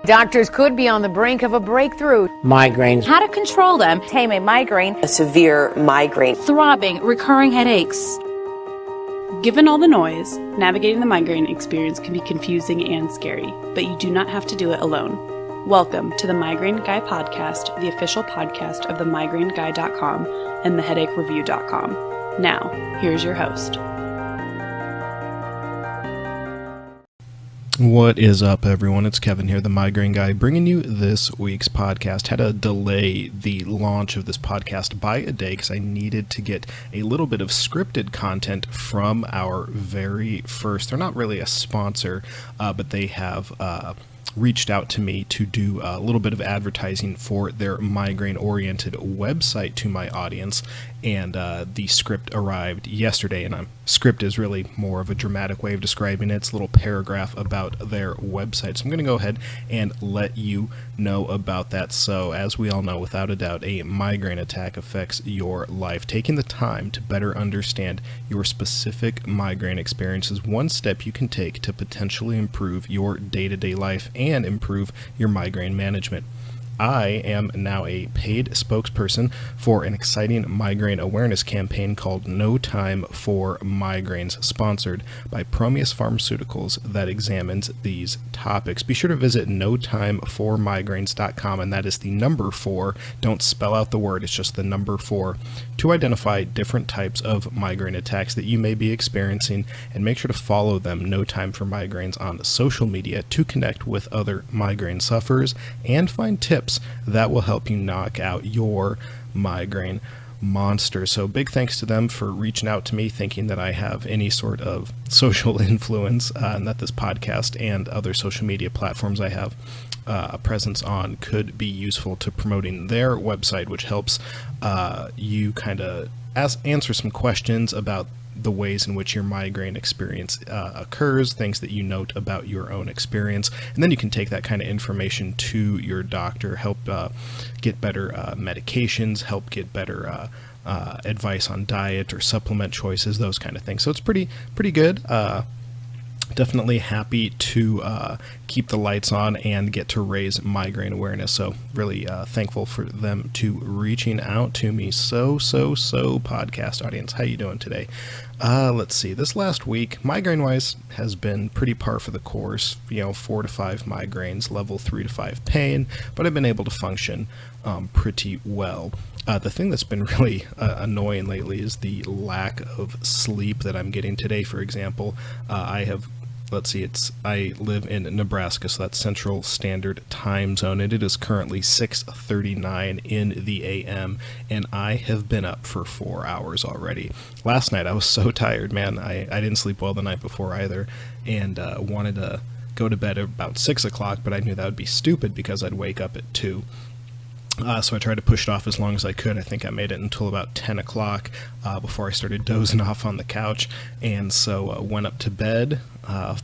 Doctors could be on the brink of a breakthrough. Migraines. How to control them. Tame a migraine. A severe migraine. Throbbing, recurring headaches. Given all the noise, navigating the migraine experience can be confusing and scary, but you do not have to do it alone. Welcome to the Migraine Guy Podcast, the official podcast of themigraineguy.com and theheadachereview.com. Now, here's your host. What is up, everyone? It's Kevin here, the Migraine Guy, bringing you this week's podcast. Had to delay the launch of this podcast by a day because I needed to get a little bit of scripted content from our very first, they're not really a sponsor, but they have reached out to me to do a little bit of advertising for their migraine-oriented website to my audience, and the script arrived yesterday, and script is really more of a dramatic way of describing it. It's a little paragraph about their website, so I'm going to go ahead and let you know about that. So, as we all know, without a doubt, a migraine attack affects your life. Taking the time to better understand your specific migraine experience is one step you can take to potentially improve your day-to-day life and improve your migraine management. I am now a paid spokesperson for an exciting migraine awareness campaign called No Time for Migraines, sponsored by Promeus Pharmaceuticals, that examines these topics. Be sure to visit notimeformigraines.com, and that is the number 4. Don't spell out the word, it's just the number 4, to identify different types of migraine attacks that you may be experiencing, and make sure to follow them, No Time for Migraines, on social media to connect with other migraine sufferers and find tips that will help you knock out your migraine monster. So big thanks to them for reaching out to me, thinking that I have any sort of social influence, and that this podcast and other social media platforms I have a presence on could be useful to promoting their website, which helps you kind of answer some questions about the ways in which your migraine experience occurs, things that you note about your own experience, and then you can take that kind of information to your doctor, help get better medications, help get better advice on diet or supplement choices, those kind of things. So it's pretty good. Definitely happy to keep the lights on and get to raise migraine awareness. So really thankful for them to reaching out to me. So podcast audience, how you doing today? Let's see. This last week, migraine-wise, has been pretty par for the course. 4 to 5 migraines, level 3 to 5 pain, but I've been able to function pretty well. The thing that's been really annoying lately is the lack of sleep that I'm getting today. For example, I live in Nebraska, so that's Central Standard Time Zone, and it is currently 6:39 in the a.m., and I have been up for 4 hours already. Last night, I was so tired, man. I didn't sleep well the night before either, and wanted to go to bed at about 6 o'clock, but I knew that would be stupid because I'd wake up at 2. So I tried to push it off as long as I could. I think I made it until about 10 o'clock before I started dozing off on the couch, and so went up to bed,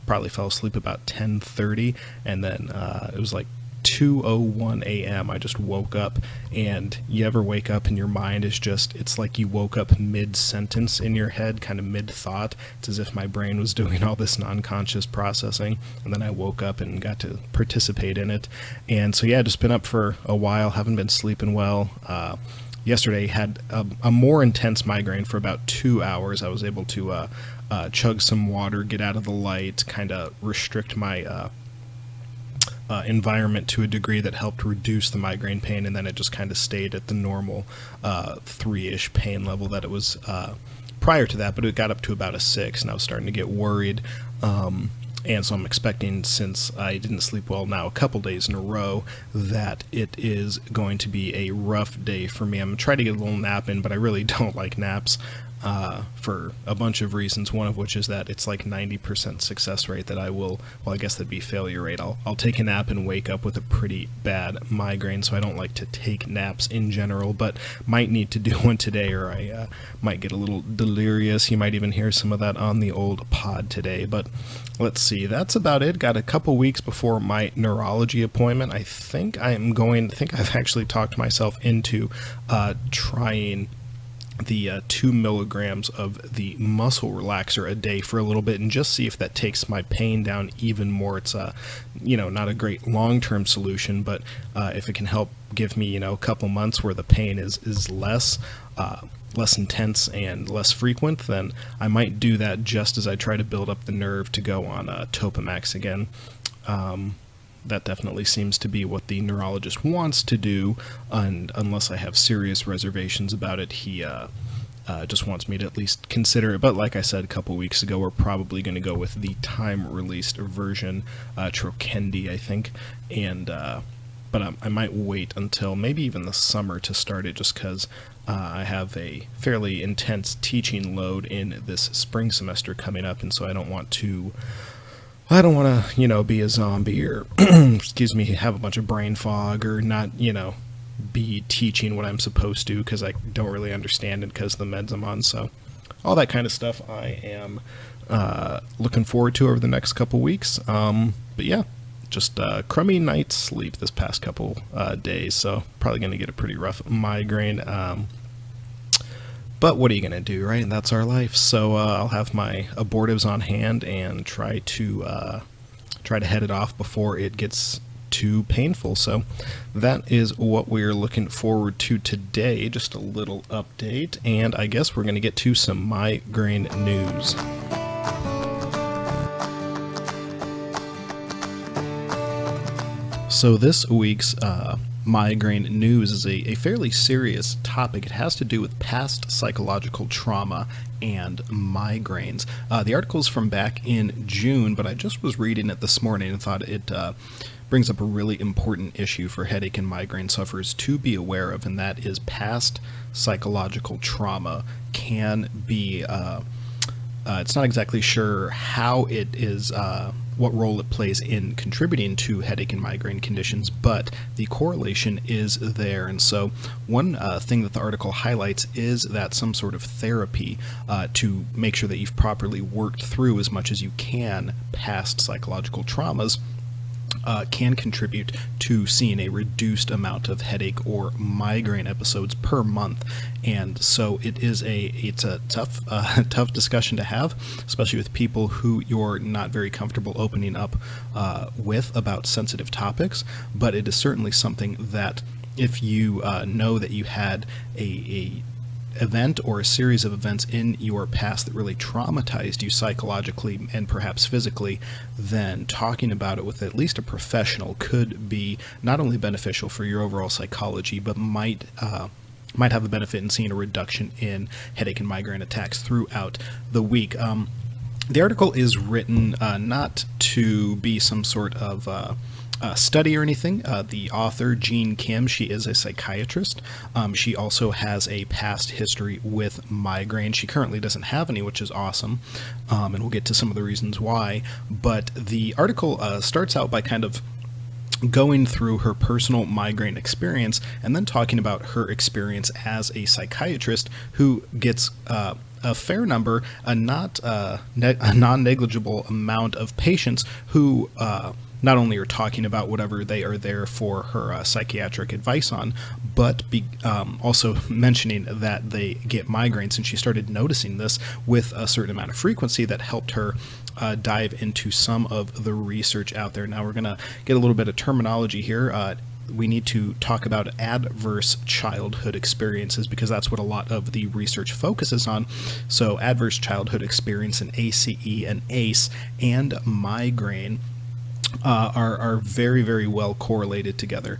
probably fell asleep about 10:30, and then it was like 2:01 a.m. I just woke up, and you ever wake up and your mind is just, it's like you woke up mid-sentence in your head, kind of mid-thought. It's as if my brain was doing all this non-conscious processing, and then I woke up and got to participate in it. And so yeah, just been up for a while, haven't been sleeping well. Yesterday had a more intense migraine for about 2 hours. I was able to chug some water, get out of the light, kind of restrict my environment to a degree that helped reduce the migraine pain, and then it just kind of stayed at the normal 3-ish pain level that it was prior to that, but it got up to about a 6, and I was starting to get worried. And so I'm expecting, since I didn't sleep well now a couple days in a row, that it is going to be a rough day for me. I'm going to try to get a little nap in, but I really don't like naps for a bunch of reasons, one of which is that it's like 90% success rate that I guess that'd be failure rate. I'll take a nap and wake up with a pretty bad migraine, so I don't like to take naps in general, but might need to do one today, or I might get a little delirious. You might even hear some of that on the old pod today, but let's see. That's about it. Got a couple weeks before my neurology appointment. I think I've actually talked myself into trying the 2 milligrams of the muscle relaxer a day for a little bit and just see if that takes my pain down even more. It's not a great long-term solution, but if it can help give me a couple months where the pain is less intense and less frequent, then I might do that just as I try to build up the nerve to go on Topamax again. That definitely seems to be what the neurologist wants to do, and unless I have serious reservations about it, he just wants me to at least consider it. But like I said a couple weeks ago, we're probably going to go with the time-released version, Trokendi, I think, but I might wait until maybe even the summer to start it, just because I have a fairly intense teaching load in this spring semester coming up, and so I don't want to, be a zombie or, have a bunch of brain fog or not, be teaching what I'm supposed to because I don't really understand it because of the meds I'm on. So all that kind of stuff I am looking forward to over the next couple weeks. But yeah, just crummy night's sleep this past couple days, so probably going to get a pretty rough migraine. But what are you going to do, right? That's our life. So I'll have my abortives on hand and try to head it off before it gets too painful. So that is what we're looking forward to today. Just a little update, and I guess we're going to get to some migraine news. So this week's migraine news is a fairly serious topic. It has to do with past psychological trauma and migraines. The article is from back in June, but I just was reading it this morning and thought it brings up a really important issue for headache and migraine sufferers to be aware of, and that is past psychological trauma can be, it's not exactly sure how it is, what role it plays in contributing to headache and migraine conditions, but the correlation is there. And so one thing that the article highlights is that some sort of therapy to make sure that you've properly worked through as much as you can past psychological traumas can contribute to seeing a reduced amount of headache or migraine episodes per month. And so it's a tough discussion to have, especially with people who you're not very comfortable opening up with about sensitive topics. But it is certainly something that if you know that you had a event or a series of events in your past that really traumatized you psychologically and perhaps physically, then talking about it with at least a professional could be not only beneficial for your overall psychology, but might have a benefit in seeing a reduction in headache and migraine attacks throughout the week. The article is written not to be some sort of study or anything. The author, Jean Kim, she is a psychiatrist. She also has a past history with migraine. She currently doesn't have any, which is awesome, and we'll get to some of the reasons why. But the article starts out by kind of going through her personal migraine experience and then talking about her experience as a psychiatrist who gets a fair number, a non-negligible amount of patients who not only are talking about whatever they are there for her psychiatric advice on, but also mentioning that they get migraines, and she started noticing this with a certain amount of frequency that helped her dive into some of the research out there. Now we're going to get a little bit of terminology here. We need to talk about adverse childhood experiences because that's what a lot of the research focuses on. So adverse childhood experience, and ACE and ACE and migraine are very, very well correlated together.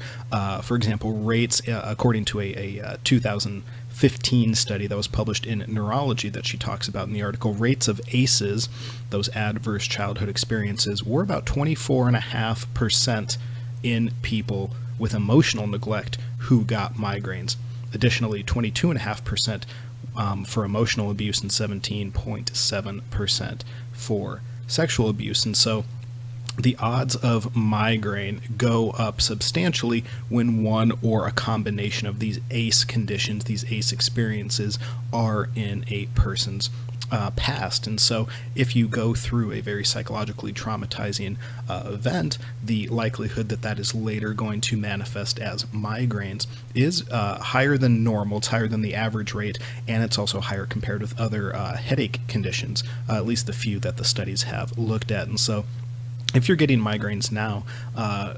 For example, rates, according to a 2015 study that was published in Neurology that she talks about in the article, rates of ACEs, those adverse childhood experiences, were about 24.5% in people with emotional neglect who got migraines. Additionally, 22.5% for emotional abuse and 17.7% for sexual abuse. And so the odds of migraine go up substantially when one or a combination of these ACE conditions, these ACE experiences, are in a person's past. And so if you go through a very psychologically traumatizing event, the likelihood that that is later going to manifest as migraines is higher than normal. It's higher than the average rate, and it's also higher compared with other headache conditions, at least the few that the studies have looked at. And so if you're getting migraines now,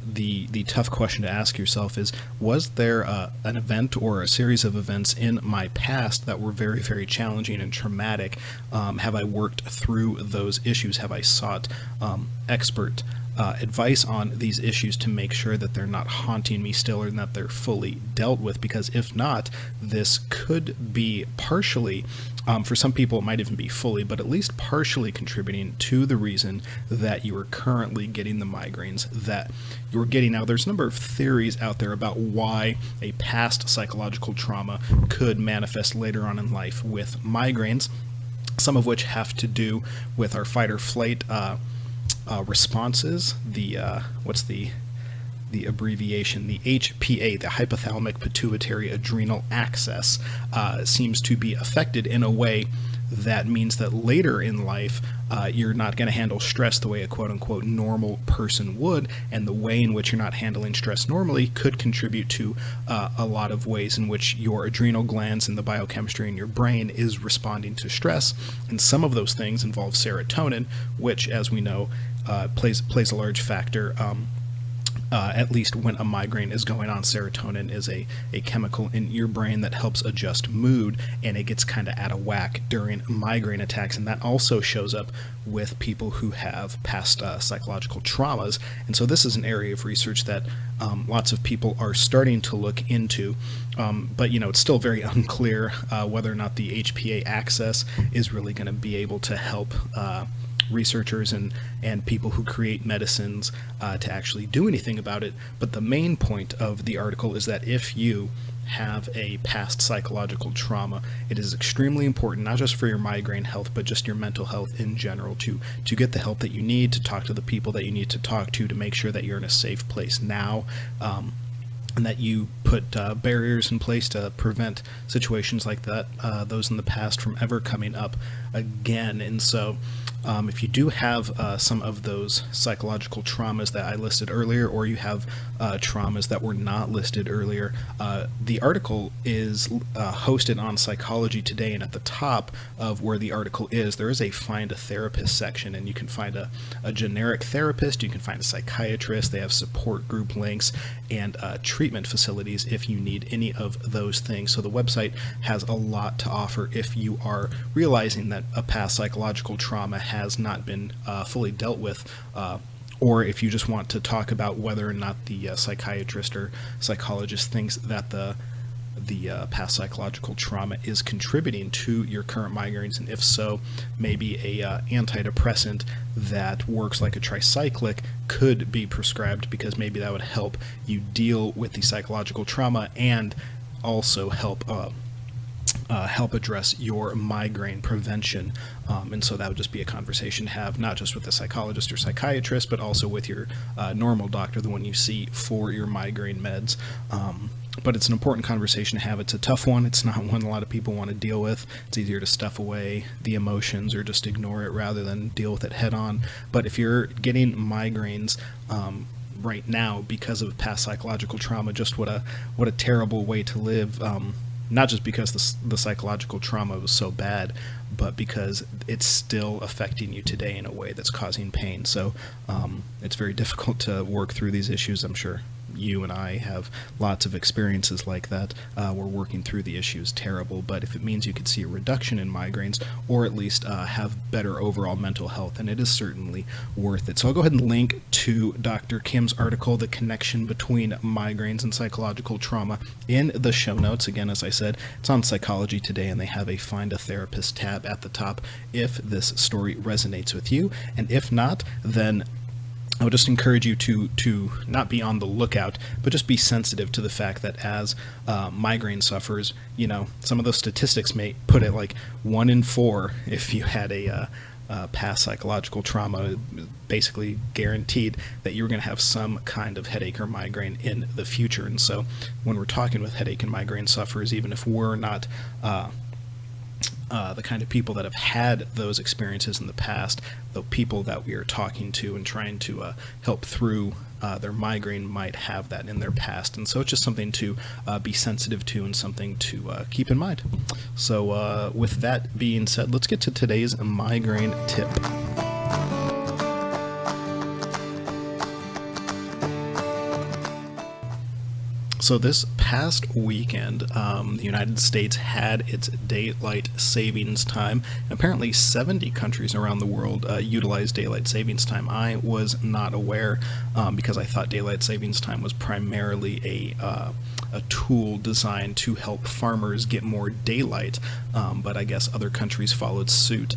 the tough question to ask yourself is, was there an event or a series of events in my past that were very, very challenging and traumatic? Have I worked through those issues? Have I sought expert advice on these issues to make sure that they're not haunting me still, and that they're fully dealt with? Because if not, this could be partially, for some people it might even be fully, but at least partially contributing to the reason that you are currently getting the migraines that you're getting now. There's a number of theories out there about why a past psychological trauma could manifest later on in life with migraines, some of which have to do with our fight or flight responses. What's the abbreviation? The HPA, the hypothalamic pituitary adrenal axis, seems to be affected in a way that means that later in life you're not going to handle stress the way a quote-unquote normal person would, and the way in which you're not handling stress normally could contribute to a lot of ways in which your adrenal glands and the biochemistry in your brain is responding to stress. And some of those things involve serotonin, which, as we know, plays a large factor, at least when a migraine is going on. Serotonin is a chemical in your brain that helps adjust mood, and it gets kind of out of whack during migraine attacks. And that also shows up with people who have past psychological traumas. And so this is an area of research that lots of people are starting to look into. But, it's still very unclear whether or not the HPA axis is really going to be able to help researchers and people who create medicines to actually do anything about it. But the main point of the article is that if you have a past psychological trauma, it is extremely important, not just for your migraine health, but just your mental health in general, to get the help that you need, to talk to the people that you need to talk to make sure that you're in a safe place now, and that you put barriers in place to prevent situations like that, those in the past, from ever coming up again. And so if you do have some of those psychological traumas that I listed earlier, or you have traumas that were not listed earlier, the article is hosted on Psychology Today, and at the top of where the article is, there is a Find a Therapist section, and you can find a generic therapist, you can find a psychiatrist, they have support group links, and treatment facilities if you need any of those things. So the website has a lot to offer if you are realizing that a past psychological trauma has not been fully dealt with, or if you just want to talk about whether or not the psychiatrist or psychologist thinks that the past psychological trauma is contributing to your current migraines, and if so, maybe a antidepressant that works like a tricyclic could be prescribed, because maybe that would help you deal with the psychological trauma and also help address your migraine prevention. And so that would just be a conversation to have, not just with a psychologist or psychiatrist, but also with your normal doctor, the one you see for your migraine meds. But it's an important conversation to have. It's a tough one. It's not one a lot of people want to deal with. It's easier to stuff away the emotions or just ignore it rather than deal with it head on. But if you're getting migraines right now because of past psychological trauma, just what a terrible way to live. Not just because the psychological trauma was so bad, but because it's still affecting you today in a way that's causing pain. So it's very difficult to work through these issues. I'm sure you and I have lots of experiences like that. We're working through the issues terrible, but if it means you could see a reduction in migraines, or at least have better overall mental health, then it is certainly worth it. So I'll go ahead and link to Dr. Kim's article, The Connection Between Migraines and Psychological Trauma, in the show notes. Again, as I said, it's on Psychology Today, and they have a Find a Therapist tab at the top if this story resonates with you. And if not, then I would just encourage you to not be on the lookout, but just be sensitive to the fact that as migraine sufferers, some of those statistics may put it like 1 in 4 if you had a past psychological trauma, basically guaranteed that you're going to have some kind of headache or migraine in the future. And so when we're talking with headache and migraine sufferers, even if we're not the kind of people that have had those experiences in the past, the people that we are talking to and trying to help through their migraine might have that in their past. And so it's just something to be sensitive to and something to keep in mind. So with that being said, let's get to today's migraine tip. So this past weekend, the United States had its daylight savings time. And apparently 70 countries around the world utilize daylight savings time. I was not aware because I thought daylight savings time was primarily a tool designed to help farmers get more daylight, but I guess other countries followed suit.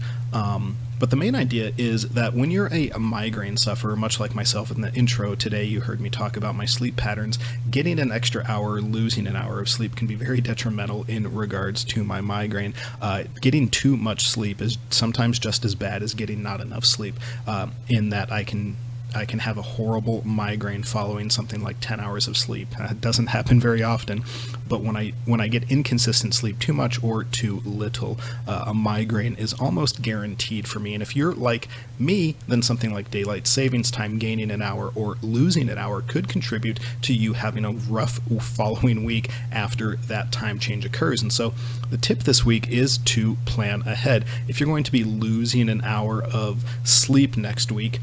But the main idea is that when you're a migraine sufferer, much like myself in the intro today, you heard me talk about my sleep patterns, getting an extra hour, losing an hour of sleep can be very detrimental in regards to my migraine. Getting too much sleep is sometimes just as bad as getting not enough sleep, in that I can have a horrible migraine following something like 10 hours of sleep. It doesn't happen very often, but when I get inconsistent sleep, too much or too little, a migraine is almost guaranteed for me. And if you're like me, then something like daylight savings time, gaining an hour or losing an hour, could contribute to you having a rough following week after that time change occurs. And so the tip this week is to plan ahead. If you're going to be losing an hour of sleep next week,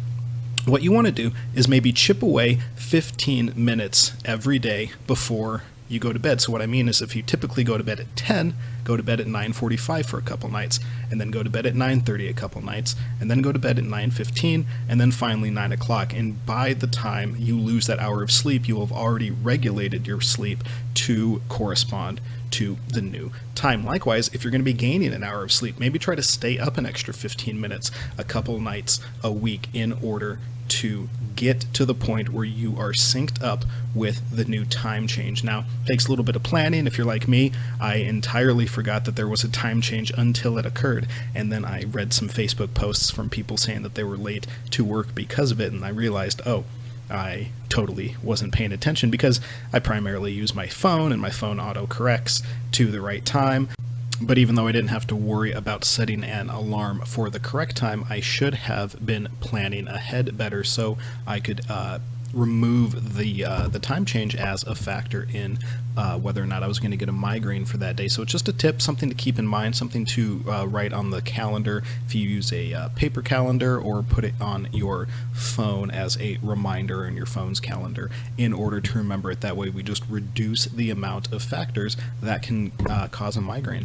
what you want to do is maybe chip away 15 minutes every day before you go to bed. So what I mean is if you typically go to bed at 10, go to bed at 9:45 for a couple nights, and then go to bed at 9:30 a couple nights, and then go to bed at 9:15, and then finally 9 o'clock. And by the time you lose that hour of sleep, you will have already regulated your sleep to correspond to the new time. Likewise, if you're going to be gaining an hour of sleep, maybe try to stay up an extra 15 minutes a couple nights a week in order to get to the point where you are synced up with the new time change. Now, it takes a little bit of planning. If you're like me, I entirely forgot that there was a time change until it occurred, and then I read some Facebook posts from people saying that they were late to work because of it, and I realized, oh, I totally wasn't paying attention because I primarily use my phone, and my phone auto-corrects to the right time. But even though I didn't have to worry about setting an alarm for the correct time, I should have been planning ahead better so I could remove the time change as a factor in whether or not I was going to get a migraine for that day. So it's just a tip, something to keep in mind, something to write on the calendar if you use a paper calendar, or put it on your phone as a reminder in your phone's calendar in order to remember it. That way we just reduce the amount of factors that can cause a migraine.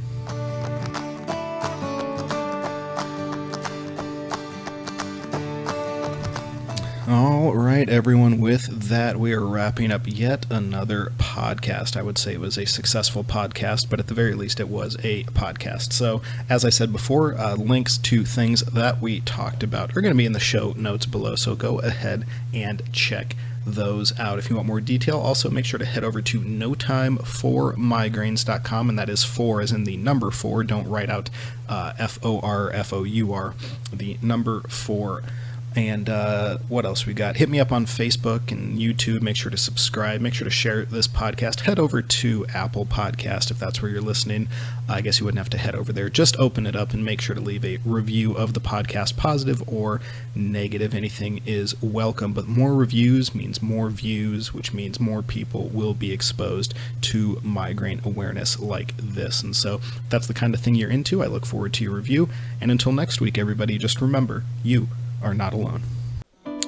All right, everyone, with that, we are wrapping up yet another podcast. I would say it was a successful podcast, but at the very least, it was a podcast. So, as I said before, links to things that we talked about are going to be in the show notes below, so go ahead and check those out. If you want more detail, also make sure to head over to notimeformigraines.com, and that is 4 as in the number 4. Don't write out FOR, the number 4. And what else we got? Hit me up on Facebook and YouTube. Make sure to subscribe. Make sure to share this podcast. Head over to Apple Podcast if that's where you're listening. I guess you wouldn't have to head over there. Just open it up and make sure to leave a review of the podcast, positive or negative. Anything is welcome. But more reviews means more views, which means more people will be exposed to migraine awareness like this. And so if that's the kind of thing you're into, I look forward to your review. And until next week, everybody, just remember, you are not alone.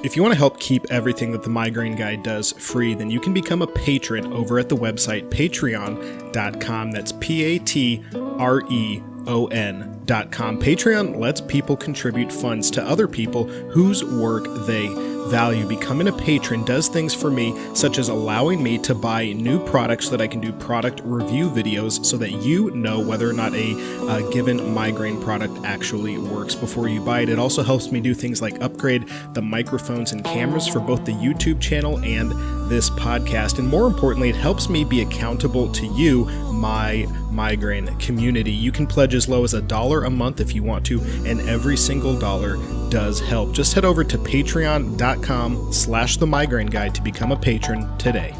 If you want to help keep everything that the Migraine Guy does free, then you can become a patron over at the website patreon.com. That's Patreon.com. Patreon lets people contribute funds to other people whose work they value. Becoming a patron does things for me, such as allowing me to buy new products so that I can do product review videos so that you know whether or not a given migraine product actually works before you buy it. It also helps me do things like upgrade the microphones and cameras for both the YouTube channel and this podcast. And more importantly, it helps me be accountable to you, my migraine community. You can pledge as low as $1 a month if you want to, and every single dollar does help. Just head over to patreon.com/themigraineguy to become a patron today.